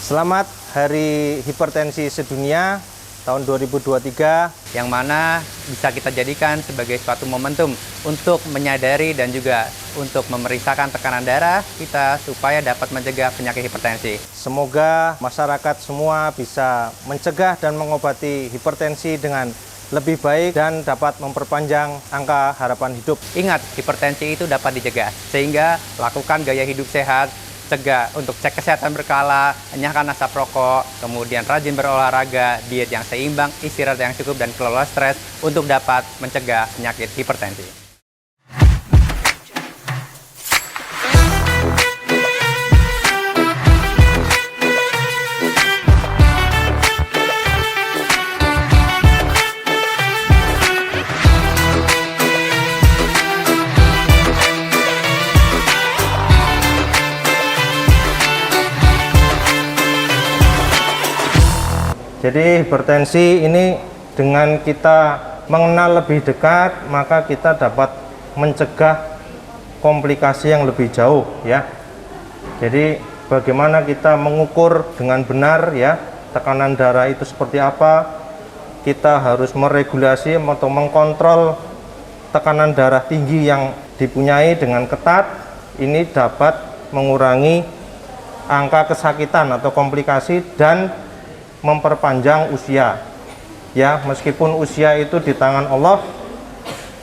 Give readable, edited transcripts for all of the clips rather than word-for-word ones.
Selamat Hari Hipertensi Sedunia tahun 2023, yang mana bisa kita jadikan sebagai suatu momentum untuk menyadari dan juga untuk memeriksakan tekanan darah kita supaya dapat mencegah penyakit hipertensi. Semoga masyarakat semua bisa mencegah dan mengobati hipertensi dengan lebih baik dan dapat memperpanjang angka harapan hidup. Ingat, hipertensi itu dapat dicegah, sehingga lakukan gaya hidup sehat, cegah untuk cek kesehatan berkala, enyahkan asap rokok, kemudian rajin berolahraga, diet yang seimbang, istirahat yang cukup, dan kelola stres untuk dapat mencegah penyakit hipertensi. Jadi hipertensi ini dengan kita mengenal lebih dekat, maka kita dapat mencegah komplikasi yang lebih jauh ya. Jadi bagaimana kita mengukur dengan benar ya tekanan darah itu seperti apa, kita harus meregulasi atau mengkontrol tekanan darah tinggi yang dipunyai dengan ketat. Ini dapat mengurangi angka kesakitan atau komplikasi dan memperpanjang usia ya. Meskipun usia itu di tangan Allah,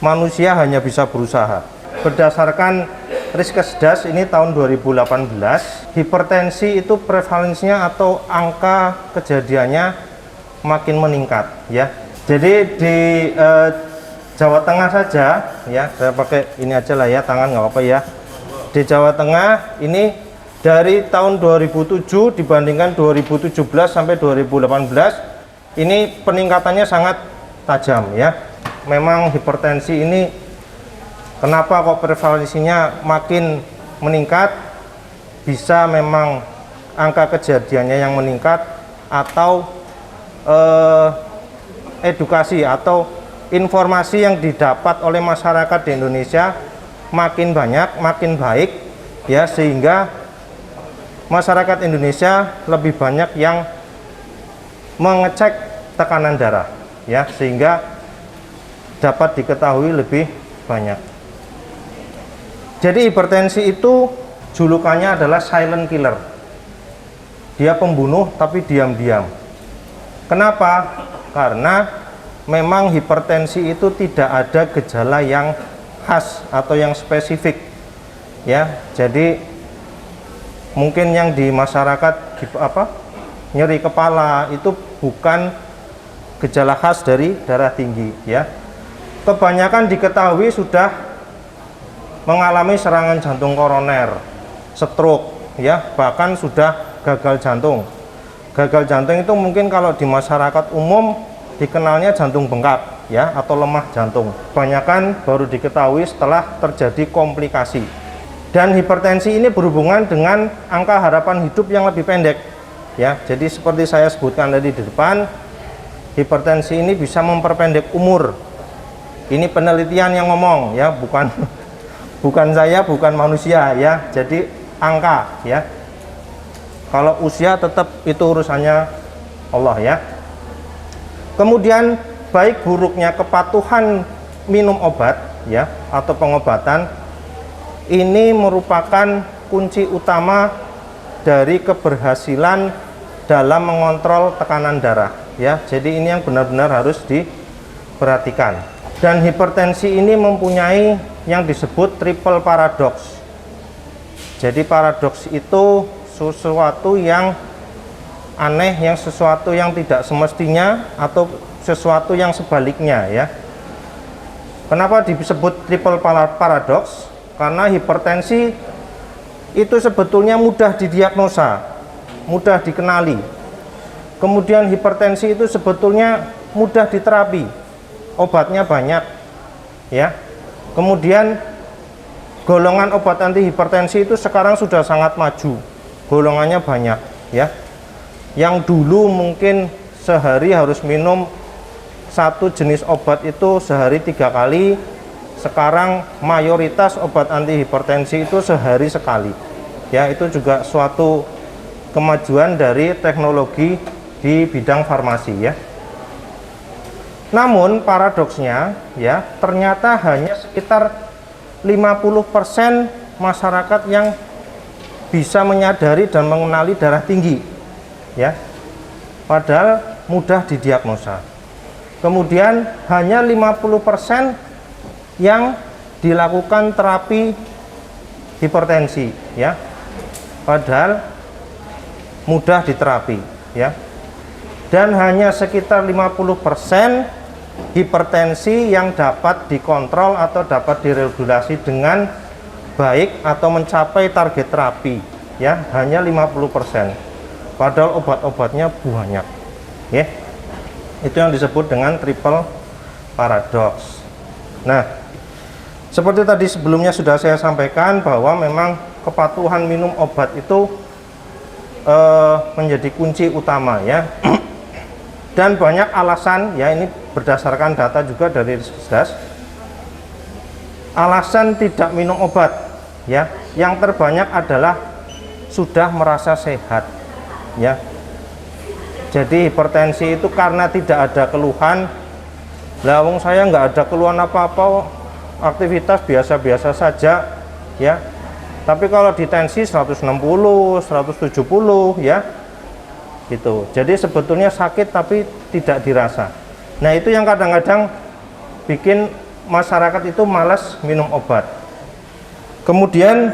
manusia hanya bisa berusaha. Berdasarkan Riskesdas ini tahun 2018, hipertensi itu prevalensinya atau angka kejadiannya makin meningkat ya. Jadi di Jawa Tengah saja ya, saya pakai ini aja lah ya, tangan nggak apa-apa ya. Di Jawa Tengah ini dari tahun 2007 dibandingkan 2017 sampai 2018 ini peningkatannya sangat tajam ya. Memang hipertensi ini kenapa kok prevalensinya makin meningkat? Bisa memang angka kejadiannya yang meningkat atau edukasi atau informasi yang didapat oleh masyarakat di Indonesia makin banyak, makin baik ya, sehingga masyarakat Indonesia lebih banyak yang mengecek tekanan darah ya, sehingga dapat diketahui lebih banyak. Jadi hipertensi itu julukannya adalah silent killer. Dia pembunuh tapi diam-diam. Kenapa? Karena memang hipertensi itu tidak ada gejala yang khas atau yang spesifik ya. Jadi mungkin yang di masyarakat nyeri kepala itu bukan gejala khas dari darah tinggi ya. Kebanyakan diketahui sudah mengalami serangan jantung koroner, stroke ya, bahkan sudah gagal jantung. Gagal jantung itu mungkin kalau di masyarakat umum dikenalnya jantung bengkak ya, atau lemah jantung. Kebanyakan baru diketahui setelah terjadi komplikasi. Dan hipertensi ini berhubungan dengan angka harapan hidup yang lebih pendek ya. Jadi seperti saya sebutkan tadi di depan, hipertensi ini bisa memperpendek umur. Ini penelitian yang ngomong ya, bukan saya, bukan manusia ya. Jadi angka ya. Kalau usia tetap itu urusannya Allah ya. Kemudian baik buruknya kepatuhan minum obat ya atau pengobatan ini merupakan kunci utama dari keberhasilan dalam mengontrol tekanan darah ya. Jadi ini yang benar-benar harus diperhatikan. Dan hipertensi ini mempunyai yang disebut triple paradox. Jadi paradoks itu sesuatu yang aneh, yang sesuatu yang tidak semestinya atau sesuatu yang sebaliknya ya. Kenapa disebut triple paradox? Karena hipertensi itu sebetulnya mudah didiagnosa, mudah dikenali. Kemudian hipertensi itu sebetulnya mudah diterapi, obatnya banyak ya. Kemudian golongan obat anti hipertensi itu sekarang sudah sangat maju, golongannya banyak ya. Yang dulu mungkin sehari harus minum satu jenis obat itu sehari 3 kali, sekarang mayoritas obat anti hipertensi itu sehari sekali ya. Itu juga suatu kemajuan dari teknologi di bidang farmasi ya. Namun paradoksnya ya, ternyata hanya sekitar 50% masyarakat yang bisa menyadari dan mengenali darah tinggi ya. Padahal mudah didiagnosa. Kemudian hanya 50% yang dilakukan terapi hipertensi ya. Padahal mudah diterapi ya. Dan hanya sekitar 50% hipertensi yang dapat dikontrol atau dapat diregulasi dengan baik atau mencapai target terapi ya, hanya 50%. Padahal obat-obatnya banyak ya. Itu yang disebut dengan triple paradox. Nah, seperti tadi sebelumnya sudah saya sampaikan bahwa memang kepatuhan minum obat itu menjadi kunci utama ya. Dan banyak alasan ya, ini berdasarkan data juga dari Risdas, alasan tidak minum obat ya, yang terbanyak adalah sudah merasa sehat ya. Jadi hipertensi itu karena tidak ada keluhan. Lah wong saya nggak ada keluhan apa-apa, aktivitas biasa-biasa saja ya. Tapi kalau di tensi 160, 170 ya gitu. Jadi sebetulnya sakit tapi tidak dirasa. Nah, itu yang kadang-kadang bikin masyarakat itu malas minum obat. Kemudian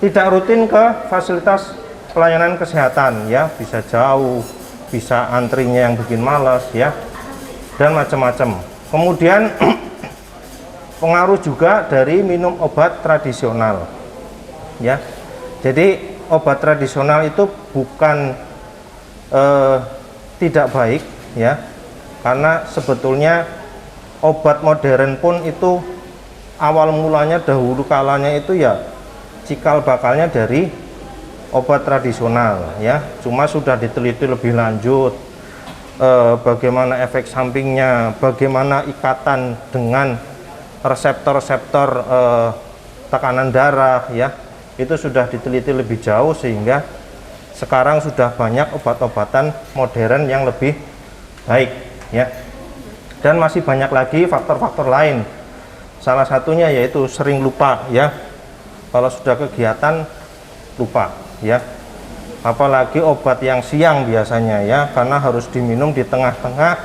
tidak rutin ke fasilitas pelayanan kesehatan ya, bisa jauh, bisa antrinya yang bikin malas ya, dan macam-macam. Kemudian pengaruh juga dari minum obat tradisional ya. Jadi obat tradisional itu bukan tidak baik ya, karena sebetulnya obat modern pun itu awal mulanya dahulu kalanya itu ya cikal bakalnya dari obat tradisional ya. Cuma sudah diteliti lebih lanjut bagaimana efek sampingnya, bagaimana ikatan dengan reseptor-reseptor tekanan darah ya, itu sudah diteliti lebih jauh, sehingga sekarang sudah banyak obat-obatan modern yang lebih baik ya. Dan masih banyak lagi faktor-faktor lain, salah satunya yaitu sering lupa ya, kalau sudah kegiatan lupa ya, apalagi obat yang siang biasanya ya, karena harus diminum di tengah-tengah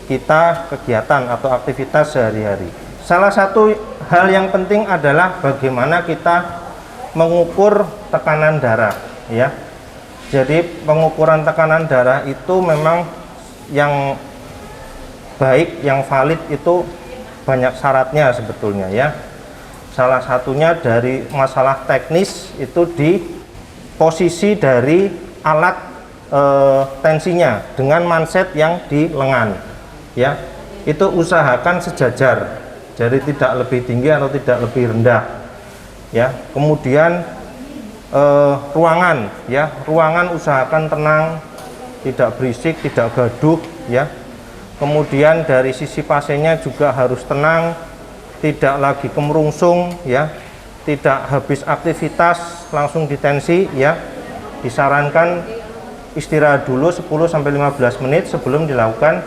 kita kegiatan atau aktivitas sehari-hari. Salah satu hal yang penting adalah bagaimana kita mengukur tekanan darah ya. Jadi pengukuran tekanan darah itu memang yang baik, yang valid itu banyak syaratnya sebetulnya ya. Salah satunya dari masalah teknis itu di posisi dari alat tensinya dengan manset yang di lengan ya. Itu usahakan sejajar, jadi tidak lebih tinggi atau tidak lebih rendah ya. Kemudian ruangan ya, ruangan usahakan tenang, tidak berisik, tidak gaduh ya. Kemudian dari sisi pasiennya juga harus tenang, tidak lagi kemerungsung ya, tidak habis aktivitas langsung ditensi ya. Disarankan istirahat dulu 10-15 menit sebelum dilakukan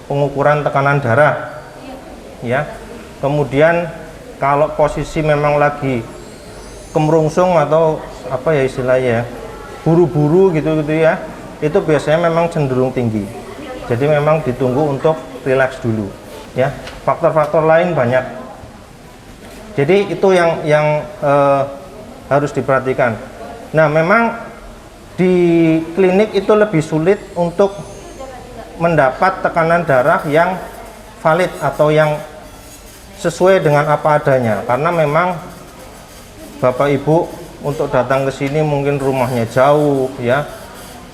pengukuran tekanan darah ya. Kemudian kalau posisi memang lagi kemerungsung atau apa ya istilahnya, buru-buru gitu ya, itu biasanya memang cenderung tinggi. Jadi memang ditunggu untuk rileks dulu ya. Faktor-faktor lain banyak. Jadi itu yang harus diperhatikan. Nah, memang di klinik itu lebih sulit untuk mendapat tekanan darah yang valid atau yang sesuai dengan apa adanya, karena memang Bapak Ibu untuk datang ke sini mungkin rumahnya jauh ya,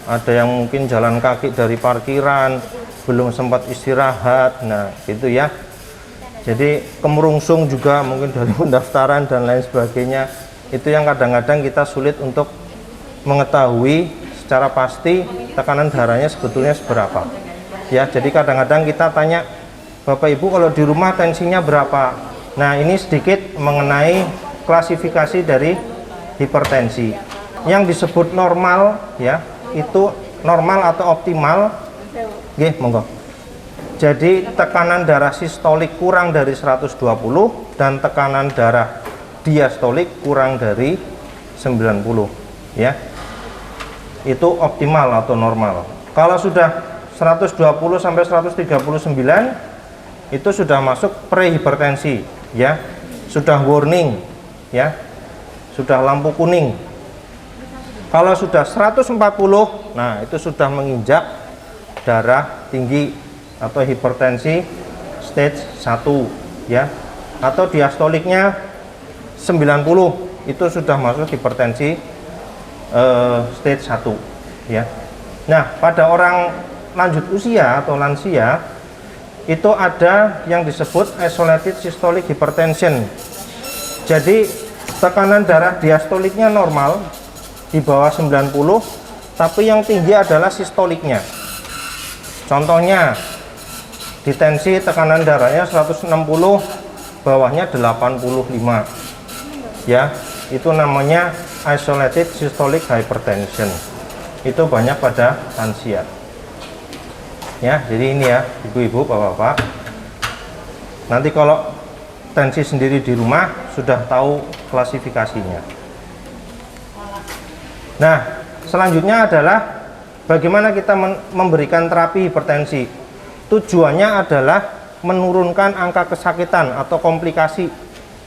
ada yang mungkin jalan kaki dari parkiran, belum sempat istirahat, nah gitu ya. Jadi kemerungsung juga mungkin dari pendaftaran dan lain sebagainya. Itu yang kadang-kadang kita sulit untuk mengetahui secara pasti tekanan darahnya sebetulnya seberapa ya. Jadi kadang-kadang kita tanya, Bapak Ibu kalau di rumah tensinya berapa? Nah, ini sedikit mengenai klasifikasi dari hipertensi. yang disebut normal ya, itu normal atau optimal. Nggih, monggo. Jadi tekanan darah sistolik kurang dari 120 dan tekanan darah diastolik kurang dari 90 ya. Itu optimal atau normal. Kalau sudah 120 sampai 139 itu sudah masuk prehipertensi ya. Sudah warning ya. Sudah lampu kuning. Kalau sudah 140, nah itu sudah menginjak darah tinggi atau hipertensi stage 1 ya, atau diastoliknya 90 itu sudah masuk hipertensi stage 1 ya. Nah, pada orang lanjut usia atau lansia itu ada yang disebut isolated systolic hypertension. Jadi tekanan darah diastoliknya normal di bawah 90, tapi yang tinggi adalah sistoliknya. Contohnya ditensi tekanan darahnya 160, bawahnya 85 ya, itu namanya isolated systolic hypertension. Itu banyak pada lansia ya. Jadi ini ya ibu-ibu, bapak-bapak, nanti kalau tensi sendiri di rumah sudah tahu klasifikasinya. Nah, selanjutnya adalah bagaimana kita memberikan terapi hipertensi. Tujuannya adalah menurunkan angka kesakitan atau komplikasi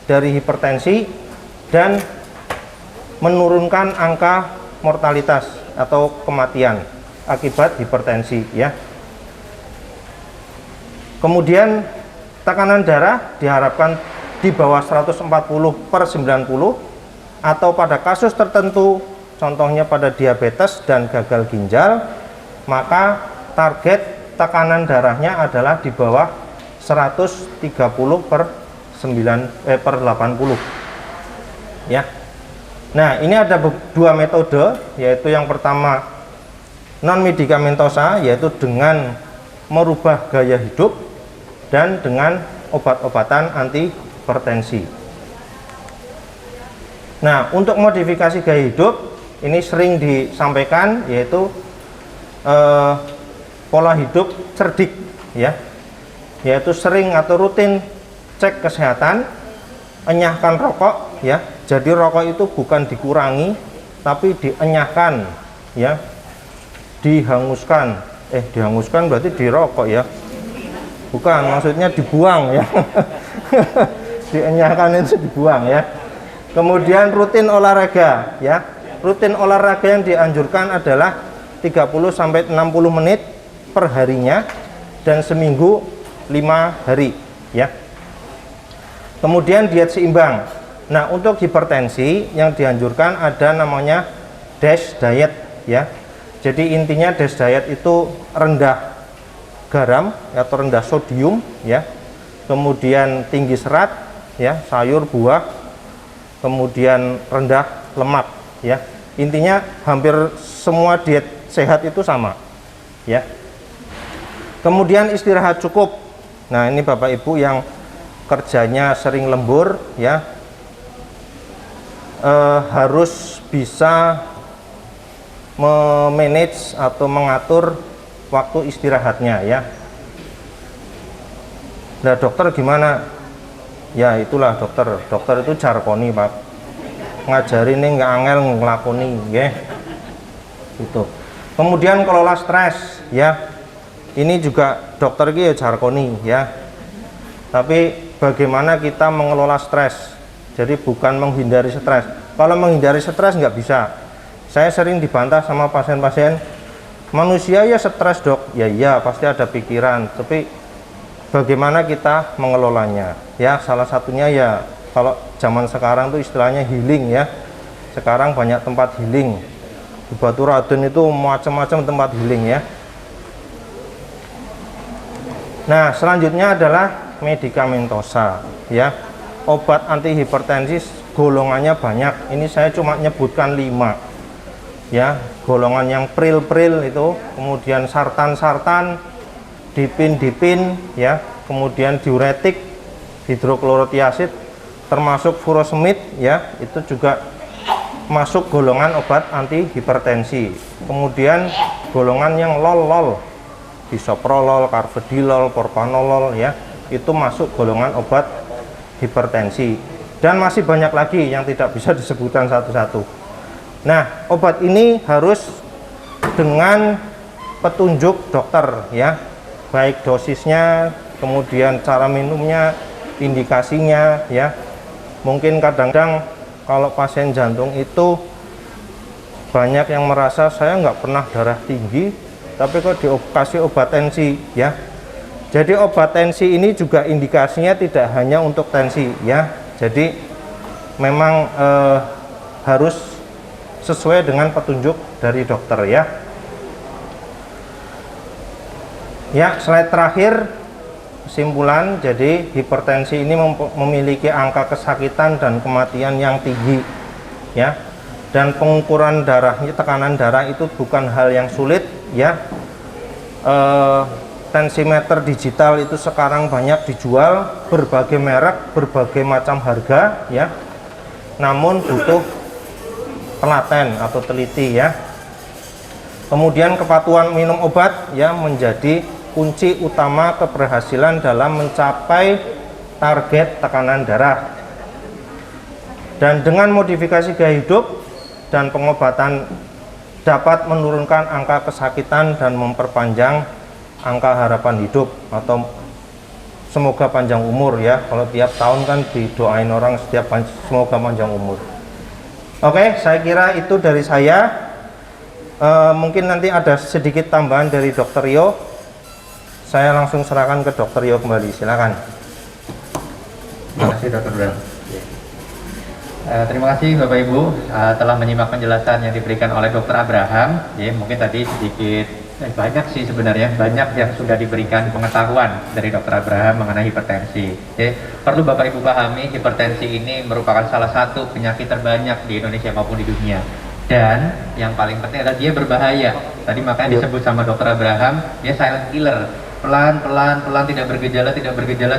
dari hipertensi dan menurunkan angka mortalitas atau kematian akibat hipertensi ya. Kemudian tekanan darah diharapkan di bawah 140/90, atau pada kasus tertentu contohnya pada diabetes dan gagal ginjal, maka target tekanan darahnya adalah di bawah 130/80 ya. Nah, ini ada dua metode, yaitu yang pertama non medikamentosa, yaitu dengan merubah gaya hidup dan dengan obat-obatan anti hipertensi. Nah, untuk modifikasi gaya hidup ini sering disampaikan, yaitu pola hidup cerdik ya, yaitu sering atau rutin cek kesehatan, enyahkan rokok ya. Jadi rokok itu bukan dikurangi tapi dienyahkan ya, dihanguskan. Dihanguskan berarti dirokok ya, bukan, maksudnya dibuang ya. Dienyahkan itu dibuang ya. Kemudian rutin olahraga ya. Rutin olahraga yang dianjurkan adalah 30-60 menit per harinya dan seminggu 5 hari ya. Kemudian diet seimbang. Nah, untuk hipertensi yang dianjurkan ada namanya DASH diet ya. Jadi intinya DASH diet itu rendah garam atau rendah sodium ya. Kemudian tinggi serat ya, sayur, buah. Kemudian rendah lemak ya. Intinya hampir semua diet sehat itu sama ya. Kemudian istirahat cukup. Nah, ini Bapak Ibu yang kerjanya sering lembur ya, harus bisa memanage atau mengatur waktu istirahatnya ya. Nah, dokter gimana? Ya itulah dokter. Dokter itu jarkoni, Pak. Ngajarin ini nggak angel ngelakoni ya. Itu. Kemudian kelola stres ya. Ini juga dokter ya jarkoni ya. Tapi bagaimana kita mengelola stres? Jadi bukan menghindari stres. Kalau menghindari stres nggak bisa. Saya sering dibantah sama pasien-pasien, manusia ya stres dok. Ya iya pasti ada pikiran. Tapi bagaimana kita mengelolanya? Ya salah satunya ya kalau zaman sekarang tuh istilahnya healing ya. Sekarang banyak tempat healing. Di Batu Raden itu macam-macam tempat healing ya. Nah, selanjutnya adalah medikamentosa ya. Obat anti hipertensi golongannya banyak. Ini saya cuma nyebutkan 5 ya. Golongan yang pril-pril itu, kemudian sartan-sartan, dipin-dipin ya, kemudian diuretik, hidroklorotiasid, termasuk furosemid ya, itu juga masuk golongan obat anti hipertensi. Kemudian golongan yang lol, bisoprolol, carvedilol, propranolol ya, itu masuk golongan obat hipertensi. Dan masih banyak lagi yang tidak bisa disebutkan satu-satu. Nah, obat ini harus dengan petunjuk dokter ya, baik dosisnya, kemudian cara minumnya, indikasinya ya. Mungkin kadang-kadang kalau pasien jantung itu banyak yang merasa saya nggak pernah darah tinggi, tapi kok dikasih obat tensi ya. Jadi obat tensi ini juga indikasinya tidak hanya untuk tensi ya. Jadi memang harus sesuai dengan petunjuk dari dokter ya. Ya, slide terakhir kesimpulan. Jadi hipertensi ini memiliki angka kesakitan dan kematian yang tinggi ya, dan pengukuran darahnya, tekanan darah itu bukan hal yang sulit ya. Tensimeter digital itu sekarang banyak dijual, berbagai merek, berbagai macam harga ya, namun butuh telaten atau teliti ya. Kemudian kepatuhan minum obat ya menjadi kunci utama keberhasilan dalam mencapai target tekanan darah. Dan dengan modifikasi gaya hidup dan pengobatan dapat menurunkan angka kesakitan dan memperpanjang angka harapan hidup, atau semoga panjang umur ya. Kalau tiap tahun kan didoain orang semoga panjang umur. Oke, saya kira itu dari saya. Mungkin nanti ada sedikit tambahan dari Dr. Rio. Saya langsung serahkan ke Dr. Rio kembali, silakan. Terima kasih Dr. Bram. Terima kasih Bapak Ibu telah menyimak penjelasan yang diberikan oleh Dr. Abraham. Ya, mungkin tadi sedikit banyak sih sebenarnya, banyak yang sudah diberikan pengetahuan dari Dr. Abraham mengenai hipertensi. Ya, perlu Bapak Ibu pahami, hipertensi ini merupakan salah satu penyakit terbanyak di Indonesia maupun di dunia. Dan yang paling penting adalah dia berbahaya. Tadi makanya disebut sama Dr. Abraham, dia silent killer. Pelan-pelan tidak bergejala,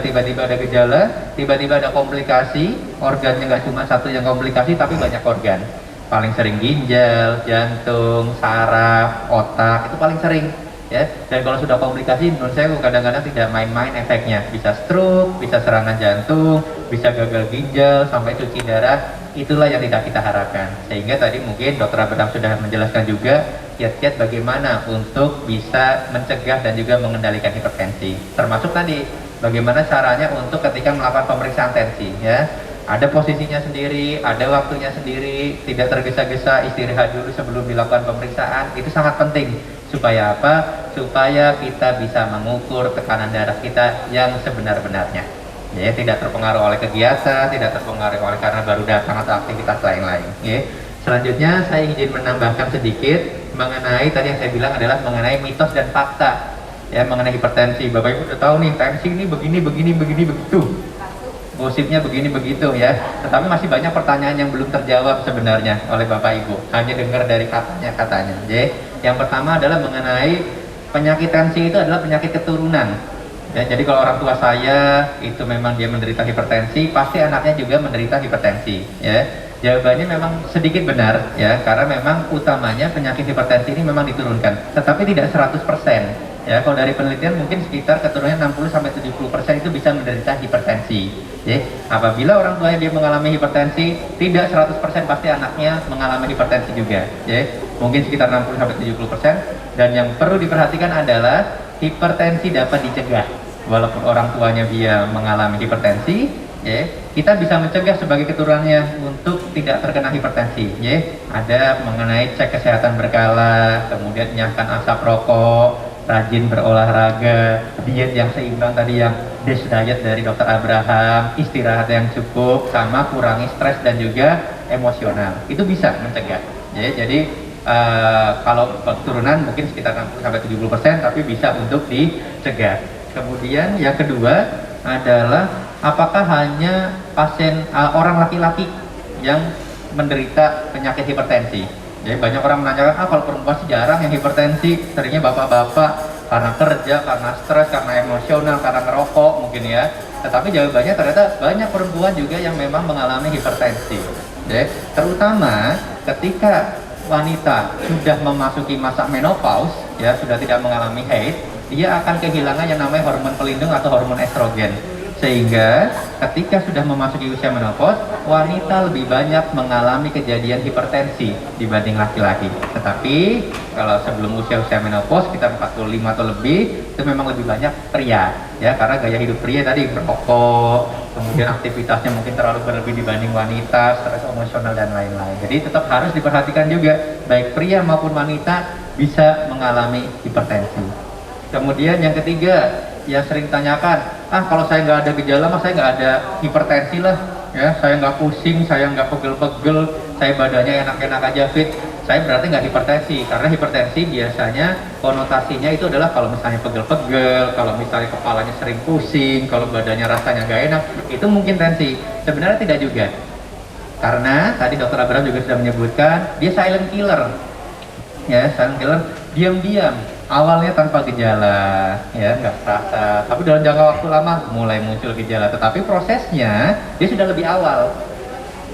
tiba-tiba ada gejala, tiba-tiba ada komplikasi, organnya nggak cuma satu yang komplikasi, tapi banyak organ. Paling sering ginjal, jantung, saraf, otak, itu paling sering ya. Dan kalau sudah komplikasi, menurut saya kadang-kadang tidak main-main efeknya. Bisa stroke, bisa serangan jantung, bisa gagal ginjal, sampai cuci darah. Itulah yang tidak kita harapkan. Sehingga tadi mungkin Dr. Abraham sudah menjelaskan juga kiat-kiat bagaimana untuk bisa mencegah dan juga mengendalikan hipertensi. Termasuk tadi bagaimana caranya untuk ketika melakukan pemeriksaan tensi ya. Ada posisinya sendiri, ada waktunya sendiri, tidak tergesa-gesa, istirahat dulu sebelum dilakukan pemeriksaan. Itu sangat penting. Supaya apa? Supaya kita bisa mengukur tekanan darah kita yang sebenar-benarnya. Ya, tidak terpengaruh oleh kegiatan, tidak terpengaruh oleh karena baru datang atau aktivitas lain-lain. Ya. Selanjutnya saya ingin menambahkan sedikit mengenai tadi yang saya bilang adalah mengenai mitos dan fakta ya mengenai hipertensi. Bapak Ibu sudah tahu nih, tensi ini begini begitu, gosipnya begini begitu ya. Tetapi masih banyak pertanyaan yang belum terjawab sebenarnya oleh Bapak Ibu. Hanya dengar dari katanya. Ya. Yang pertama adalah mengenai penyakit tensi itu adalah penyakit keturunan. Ya, jadi kalau orang tua saya itu memang dia menderita hipertensi, pasti anaknya juga menderita hipertensi. Ya, jawabannya memang sedikit benar, ya, karena memang utamanya penyakit hipertensi ini memang diturunkan, tetapi tidak 100%. Ya, kalau dari penelitian mungkin sekitar keturunannya 60-70% itu bisa menderita hipertensi. Ya, apabila orang tuanya dia mengalami hipertensi, tidak 100% pasti anaknya mengalami hipertensi juga. Ya, mungkin sekitar 60-70%. Dan yang perlu diperhatikan adalah hipertensi dapat dicegah. Walaupun orang tuanya dia mengalami hipertensi, ya, kita bisa mencegah sebagai keturunannya untuk tidak terkena hipertensi. Ya, ada mengenai cek kesehatan berkala, kemudian nyahkan asap rokok, rajin berolahraga, diet yang seimbang tadi yang DASH diet dari Dr. Abraham, istirahat yang cukup, sama kurangi stres dan juga emosional. Itu bisa mencegah. Ya, jadi kalau keturunan mungkin sekitar 60-70%, tapi bisa untuk dicegah. Kemudian yang kedua adalah apakah hanya pasien orang laki-laki yang menderita penyakit hipertensi? Jadi banyak orang menanyakan, kalau perempuan sih jarang yang hipertensi, seringnya bapak-bapak karena kerja, karena stres, karena emosional, karena ngerokok mungkin ya. Tetapi jawabannya ternyata banyak perempuan juga yang memang mengalami hipertensi. ya. Terutama ketika wanita sudah memasuki masa menopause, ya, sudah tidak mengalami haid, dia akan kehilangan yang namanya hormon pelindung atau hormon estrogen. Sehingga ketika sudah memasuki usia menopause, wanita lebih banyak mengalami kejadian hipertensi dibanding laki-laki. Tetapi kalau sebelum usia menopause, kita 45 atau lebih, itu memang lebih banyak pria, ya, karena gaya hidup pria tadi merokok, kemudian aktivitasnya mungkin terlalu berlebih dibanding wanita, stres emosional dan lain-lain. Jadi tetap harus diperhatikan juga, baik pria maupun wanita bisa mengalami hipertensi. Kemudian yang ketiga, yang sering tanyakan, kalau saya nggak ada gejala, saya nggak ada hipertensi lah, ya, saya nggak pusing, saya nggak pegel-pegel, saya badannya enak-enak aja fit, saya berarti nggak hipertensi. Karena hipertensi biasanya konotasinya itu adalah kalau misalnya pegel-pegel, kalau misalnya kepalanya sering pusing, kalau badannya rasanya nggak enak, itu mungkin tensi. Sebenarnya tidak juga, karena tadi Dr. Abraham juga sudah menyebutkan dia silent killer, ya, silent killer, diam-diam. Awalnya tanpa gejala, ya, nggak terasa, tapi dalam jangka waktu lama mulai muncul gejala, tetapi prosesnya dia sudah lebih awal,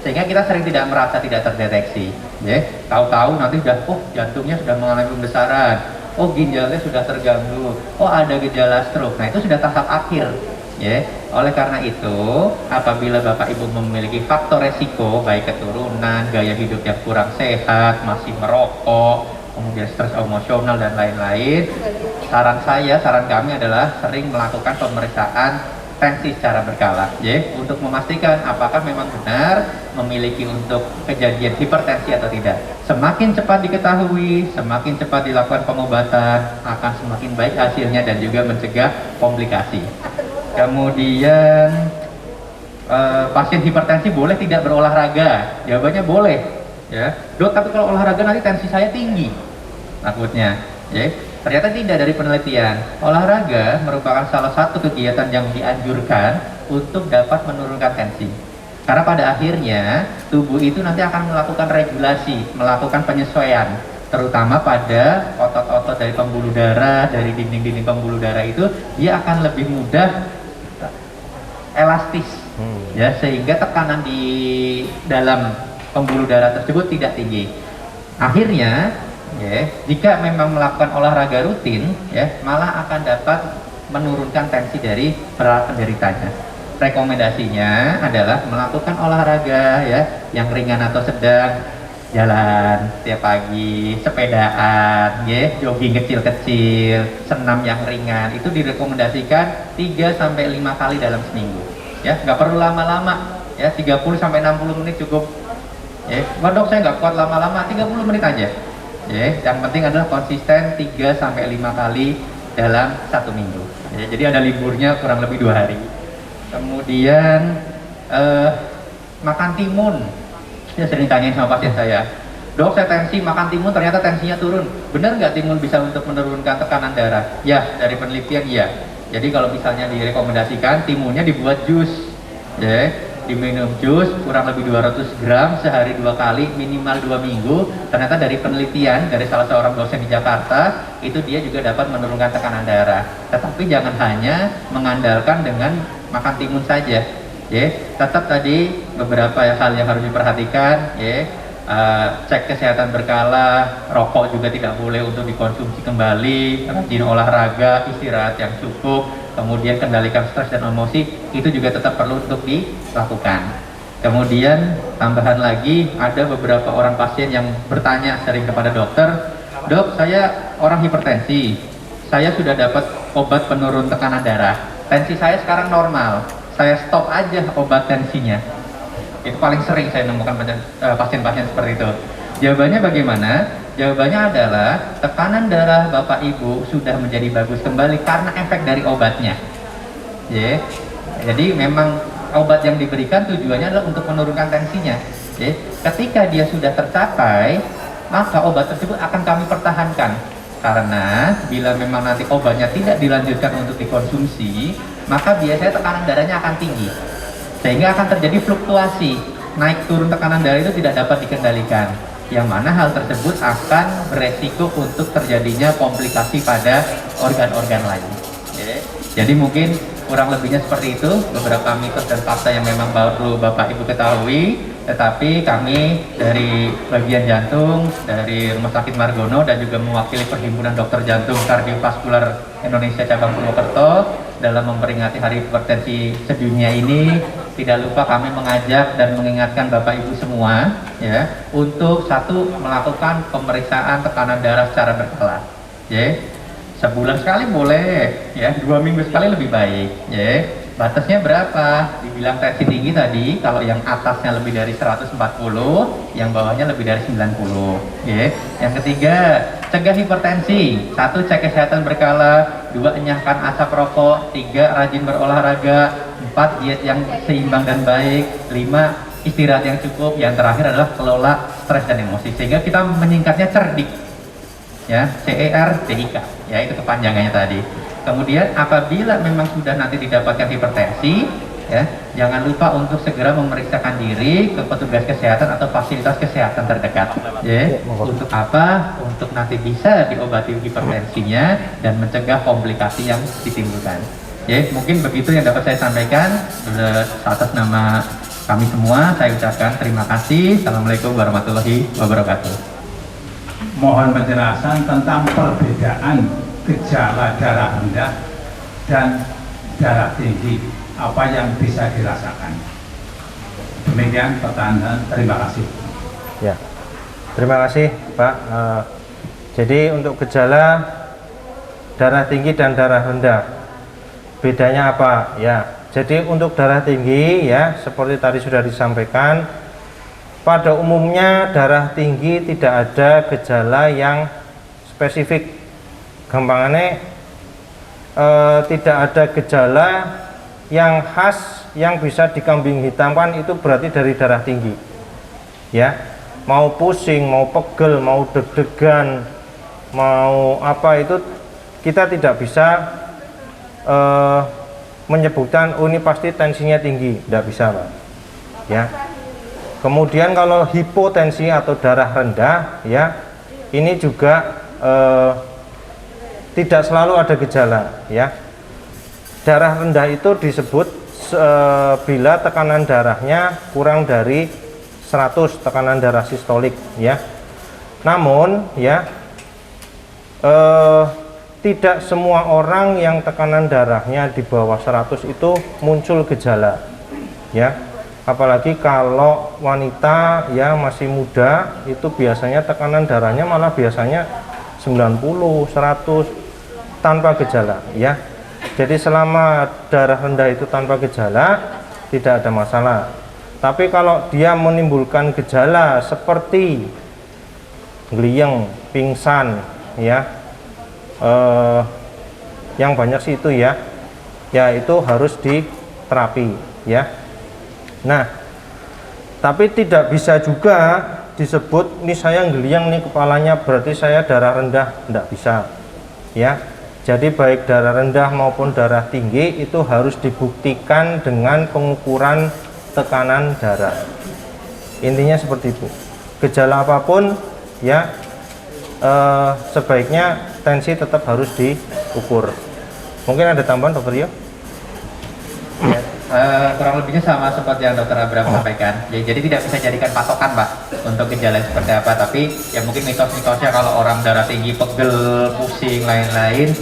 sehingga kita sering tidak merasa, tidak terdeteksi, ya. Tahu-tahu nanti sudah, jantungnya sudah mengalami pembesaran, ginjalnya sudah terganggu, ada gejala stroke. Nah, itu sudah tahap akhir, ya. Oleh karena itu, apabila Bapak Ibu memiliki faktor resiko, baik keturunan, gaya hidup yang kurang sehat, masih merokok, kemudian stres emosional dan lain-lain, saran kami adalah sering melakukan pemeriksaan tensi secara berkala, ya, untuk memastikan apakah memang benar memiliki untuk kejadian hipertensi atau tidak. Semakin cepat diketahui, semakin cepat dilakukan pengobatan, akan semakin baik hasilnya dan juga mencegah komplikasi. Kemudian pasien hipertensi boleh tidak berolahraga? Jawabannya boleh, ya. Dok, tapi kalau olahraga nanti tensi saya tinggi, takutnya, ya. Ternyata tidak. Dari penelitian, olahraga merupakan salah satu kegiatan yang dianjurkan untuk dapat menurunkan tensi. Karena pada akhirnya tubuh itu nanti akan melakukan regulasi, melakukan penyesuaian, terutama pada otot-otot dari pembuluh darah, dari dinding-dinding pembuluh darah itu, dia akan lebih mudah elastis, ya, sehingga tekanan di dalam pembuluh darah tersebut tidak tinggi. Akhirnya, ya, jika memang melakukan olahraga rutin, ya, malah akan dapat menurunkan tensi dari para penderitanya. Rekomendasinya adalah melakukan olahraga, ya, yang ringan atau sedang, jalan setiap pagi, sepedaan, ya, jogging kecil-kecil, senam yang ringan, itu direkomendasikan 3-5 kali dalam seminggu, ya, nggak perlu lama-lama, ya, 30-60 menit cukup, ya. Dok, saya nggak kuat lama-lama, 30 menit aja. Ya, yang penting adalah konsisten 3-5 kali dalam 1 minggu. Ya, jadi ada liburnya kurang lebih 2 hari. Kemudian makan timun. Saya sering tanyain sama pasien saya, dok, saya tensi, makan timun ternyata tensinya turun. Benar nggak timun bisa untuk menurunkan tekanan darah? Ya, dari penelitian ya. Jadi kalau misalnya direkomendasikan timunnya dibuat jus, ya, diminum jus kurang lebih 200 gram sehari 2 kali, minimal 2 minggu. Ternyata dari penelitian dari salah seorang dosen di Jakarta, itu dia juga dapat menurunkan tekanan darah. Tetapi jangan hanya mengandalkan dengan makan timun saja, ya. Tetap tadi beberapa hal yang harus diperhatikan, ya. Cek kesehatan berkala, rokok juga tidak boleh untuk dikonsumsi kembali, rajin olahraga, istirahat yang cukup, kemudian kendalikan stres dan emosi, itu juga tetap perlu untuk dilakukan. Kemudian tambahan lagi, ada beberapa orang pasien yang bertanya sering kepada dokter, dok, saya orang hipertensi, saya sudah dapat obat penurun tekanan darah, tensi saya sekarang normal, saya stop aja obat tensinya. Itu paling sering saya nemukan pasien-pasien seperti itu. Jawabannya bagaimana? Jawabannya adalah tekanan darah Bapak Ibu sudah menjadi bagus kembali karena efek dari obatnya. Ya. Jadi memang obat yang diberikan tujuannya adalah untuk menurunkan tensinya. Ya. Ketika dia sudah tercapai, maka obat tersebut akan kami pertahankan. Karena bila memang nanti obatnya tidak dilanjutkan untuk dikonsumsi, maka biasanya tekanan darahnya akan tinggi. Sehingga akan terjadi fluktuasi, naik turun tekanan darah itu tidak dapat dikendalikan, yang mana hal tersebut akan beresiko untuk terjadinya komplikasi pada organ-organ lain. Okay. Jadi mungkin kurang lebihnya seperti itu, beberapa mitos dan fakta yang memang baru Bapak Ibu ketahui. Tetapi kami dari bagian jantung, dari Rumah Sakit Margono dan juga mewakili Perhimpunan Dokter Jantung Kardiovaskular Indonesia Cabang Purwokerto dalam memperingati Hari Hipertensi Sedunia ini, tidak lupa kami mengajak dan mengingatkan Bapak Ibu semua ya untuk satu, melakukan pemeriksaan tekanan darah secara berkala. Ya. Sebulan sekali boleh, ya 2 minggu sekali lebih baik. Ya. Batasnya berapa? Dibilang tensi tinggi tadi, kalau yang atasnya lebih dari 140, yang bawahnya lebih dari 90. Ya. Yang ketiga, cegah hipertensi. 1, cek kesehatan berkala. 2, enyahkan asap rokok. 3, rajin berolahraga. 4, diet yang seimbang dan baik. 5, istirahat yang cukup. Yang terakhir adalah kelola stres dan emosi. Sehingga kita menyingkatnya cerdik. Ya, CERDIK. Ya, itu kepanjangannya tadi. Kemudian apabila memang sudah nanti didapatkan hipertensi, ya, jangan lupa untuk segera memeriksakan diri ke petugas kesehatan atau fasilitas kesehatan terdekat. Ya, untuk apa? Untuk nanti bisa diobati hipertensinya dan mencegah komplikasi yang ditimbulkan. Ya, mungkin begitu yang dapat saya sampaikan. Atas nama kami semua, saya ucapkan terima kasih. Assalamualaikum warahmatullahi wabarakatuh. Mohon penjelasan tentang perbedaan gejala darah rendah dan darah tinggi, apa yang bisa dirasakan. Demikian pertanyaan, terima kasih. Ya, terima kasih Pak. Jadi untuk gejala darah tinggi dan darah rendah, bedanya apa? Ya, jadi untuk darah tinggi ya, seperti tadi sudah disampaikan, pada umumnya darah tinggi tidak ada gejala yang spesifik. Gampangannya tidak ada gejala yang khas yang bisa dikambing hitamkan, itu berarti dari darah tinggi. Ya, mau pusing, mau pegel, mau deg-degan, mau apa, itu kita tidak bisa menyebutkan oh ini pasti tensinya tinggi, tidak bisa Pak. Ya. Kemudian kalau hipotensi atau darah rendah, ya ini juga tidak selalu ada gejala. Ya, darah rendah itu disebut bila tekanan darahnya kurang dari 100 tekanan darah sistolik. Ya, namun ya tidak semua orang yang tekanan darahnya di bawah 100 itu muncul gejala. Ya, apalagi kalau wanita ya masih muda, itu biasanya tekanan darahnya malah biasanya 90, 100 tanpa gejala. Ya, jadi selama darah rendah itu tanpa gejala tidak ada masalah. Tapi kalau dia menimbulkan gejala seperti gliyeng, pingsan, ya yang banyak sih itu ya, ya itu harus diterapi. Ya, nah tapi tidak bisa juga disebut ini saya gliyeng nih kepalanya berarti saya darah rendah, tidak bisa. Ya, jadi baik darah rendah maupun darah tinggi itu harus dibuktikan dengan pengukuran tekanan darah. Intinya seperti itu. Gejala apapun ya sebaiknya tensi tetap harus diukur. Mungkin ada tambahan Dokter Rio? Ya, kurang lebihnya sama seperti yang Dokter Abraham sampaikan. Ya, jadi tidak bisa jadikan patokan Pak untuk gejala seperti apa. Tapi ya mungkin mitos-mitosnya kalau orang darah tinggi, pegel, pusing, lain-lain,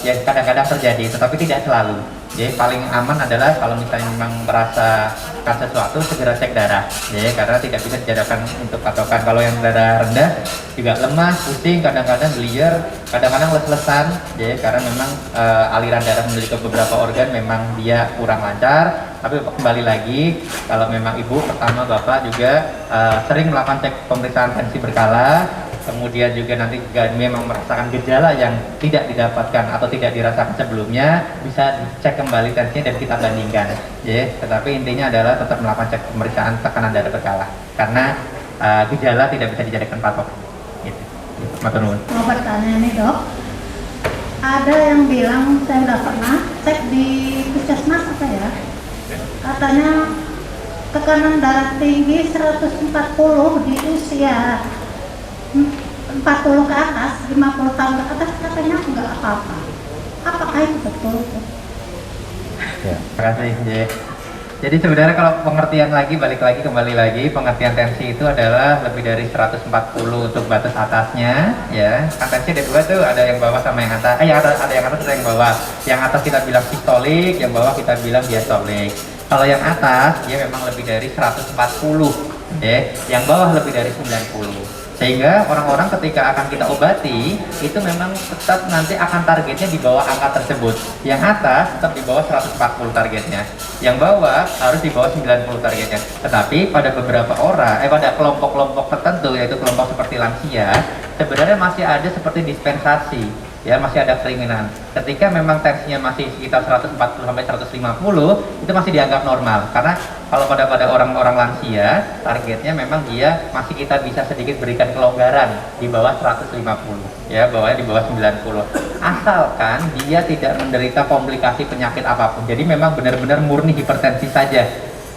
ya kadang-kadang terjadi, tetapi tidak selalu. Jadi paling aman adalah kalau misalnya memang merasakan sesuatu segera cek darah, ya karena tidak bisa dijadikan untuk patokan. Kalau yang darah rendah juga lemah, pusing, kadang-kadang gelier, kadang-kadang les-lesan, ya karena memang aliran darah menuju ke beberapa organ memang dia kurang lancar. Tapi kembali lagi, kalau memang ibu, pertama bapak juga sering melakukan cek pemeriksaan tensi berkala. Kemudian juga nanti jika memang merasakan gejala yang tidak didapatkan atau tidak dirasakan sebelumnya, bisa dicek kembali tensinya dan kita bandingkan. Ya, tetapi intinya adalah tetap melakukan cek pemeriksaan tekanan darah berkala karena gejala tidak bisa dijadikan patok. Gitu. Matur nuwun. Mau bertanya nih Dok, ada yang bilang saya udah pernah cek di puskesmas apa ya, katanya tekanan darah tinggi 140 di usia 40 ke atas, 50 tahun ke atas katanya enggak apa-apa. Apakah itu betul? Ya, terima kasih. Jadi sebenarnya kalau pengertian lagi, kembali lagi, pengertian tensi itu adalah lebih dari 140 untuk batas atasnya, ya. Kan tensi ada dua tuh, ada yang bawah sama yang atas. Ada yang atas, ada yang bawah. Yang atas kita bilang sistolik, yang bawah kita bilang diastolik. Kalau yang atas, dia memang lebih dari 140, ya. Yang bawah lebih dari 90. Sehingga orang-orang ketika akan kita obati itu memang tetap nanti akan targetnya di bawah angka tersebut. Yang atas tetap di bawah 140 targetnya, yang bawah harus di bawah 90 targetnya. Tetapi pada beberapa orang, pada kelompok-kelompok tertentu, yaitu kelompok seperti lansia, sebenarnya masih ada seperti dispensasi, ya, masih ada keringinan. Ketika memang tensinya masih sekitar 140 sampai 150, itu masih dianggap normal. Karena kalau pada orang-orang lansia, targetnya memang dia masih kita bisa sedikit berikan kelonggaran di bawah 150, ya, bawahnya di bawah 90. Asalkan dia tidak menderita komplikasi penyakit apapun. Jadi memang benar-benar murni hipertensi saja.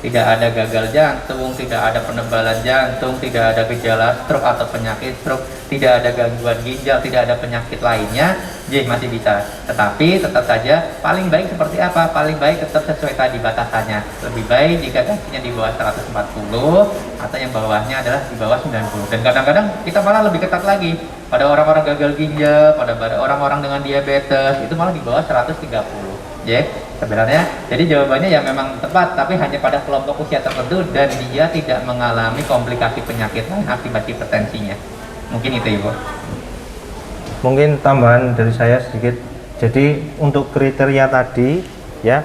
Tidak ada gagal jantung, tidak ada penebalan jantung, tidak ada gejala stroke atau penyakit stroke, tidak ada gangguan ginjal, tidak ada penyakit lainnya, jadi masih bisa. Tetapi tetap saja paling baik seperti apa? Paling baik tetap sesuai tadi batasannya. Lebih baik jika tensinya di bawah 140 atau yang bawahnya adalah di bawah 90. Dan kadang-kadang kita malah lebih ketat lagi. Pada orang-orang gagal ginjal, pada orang-orang dengan diabetes, itu malah di bawah 130. Ya, sebenarnya jadi jawabannya ya memang tepat, tapi hanya pada kelompok usia tertentu dan dia tidak mengalami komplikasi penyakit lain akibat hipertensinya. Mungkin itu, Ibu. Mungkin tambahan dari saya sedikit. Jadi untuk kriteria tadi, ya,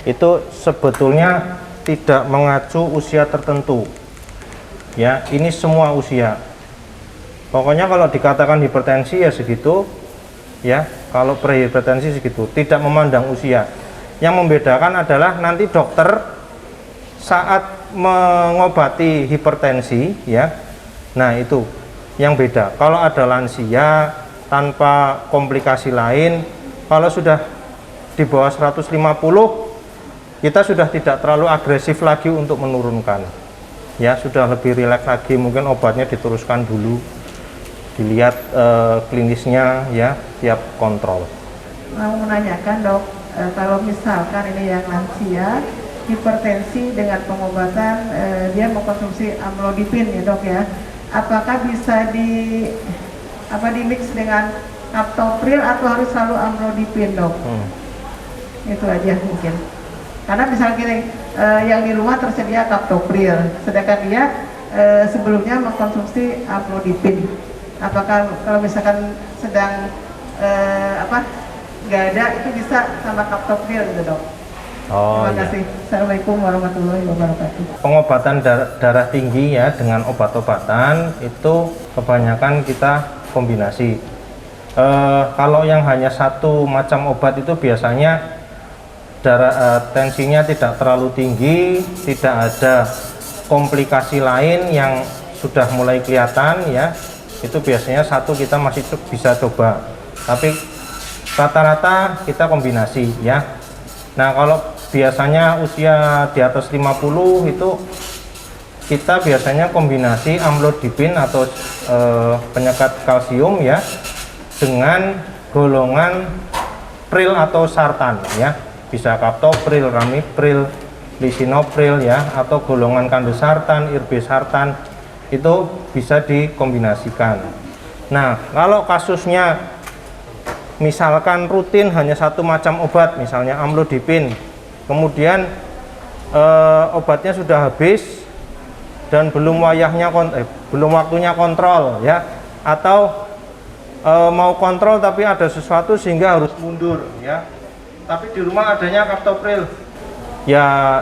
itu sebetulnya tidak mengacu usia tertentu. Ya, ini semua usia. Pokoknya kalau dikatakan hipertensi ya segitu, ya. Kalau prehipertensi segitu, tidak memandang usia. Yang membedakan adalah nanti dokter saat mengobati hipertensi, ya. Nah, itu yang beda. Kalau ada lansia tanpa komplikasi lain, kalau sudah di bawah 150, kita sudah tidak terlalu agresif lagi untuk menurunkan. Ya, sudah lebih rileks lagi, mungkin obatnya diteruskan dulu. Dilihat klinisnya, ya, tiap kontrol. Mau menanyakan, Dok, kalau misalkan ini yang lansia hipertensi dengan pengobatan dia mengkonsumsi amlodipin, ya, Dok, ya, apakah bisa di mix dengan captopril atau harus selalu amlodipin, Dok? Itu aja mungkin. Karena misalnya gini, yang di rumah tersedia captopril, sedangkan dia sebelumnya mengkonsumsi amlodipin. Apakah kalau misalkan sedang nggak ada, itu bisa sama captopril gitu, Dok? Oh, terima kasih. Assalamualaikum warahmatullahi wabarakatuh. Pengobatan darah tinggi, ya, dengan obat-obatan itu kebanyakan kita kombinasi. Kalau yang hanya satu macam obat itu biasanya tensinya tidak terlalu tinggi, tidak ada komplikasi lain yang sudah mulai kelihatan, ya. Itu biasanya satu kita masih bisa coba, tapi rata-rata kita kombinasi, ya. Nah, kalau biasanya usia di atas 50 itu kita biasanya kombinasi amlodipin atau penyekat kalsium, ya, dengan golongan pril atau sartan, ya. Bisa captopril, ramipril, lisinopril, ya, atau golongan kandesartan, irbesartan, itu bisa dikombinasikan. Nah, kalau kasusnya misalkan rutin hanya satu macam obat, misalnya amlodipin, kemudian obatnya sudah habis dan belum waktunya kontrol, ya, atau mau kontrol tapi ada sesuatu sehingga harus mundur, ya, tapi di rumah adanya captopril, ya,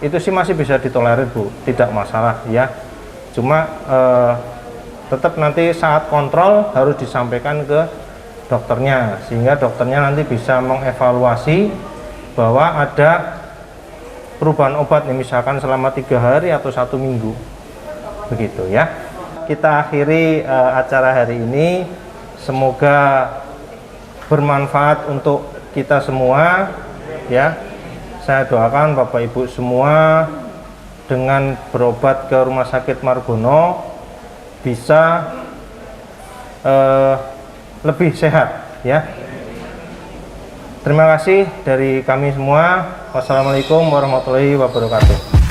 itu sih masih bisa ditolerir, Bu, tidak masalah, ya. Cuma tetap nanti saat kontrol harus disampaikan ke dokternya, sehingga dokternya nanti bisa mengevaluasi bahwa ada perubahan obat nih, misalkan selama 3 hari atau 1 minggu, begitu, ya. Kita akhiri acara hari ini, semoga bermanfaat untuk kita semua, ya. Saya doakan Bapak Ibu semua dengan berobat ke Rumah Sakit Margono bisa lebih sehat, ya. Terima kasih dari kami semua. Wassalamualaikum warahmatullahi wabarakatuh.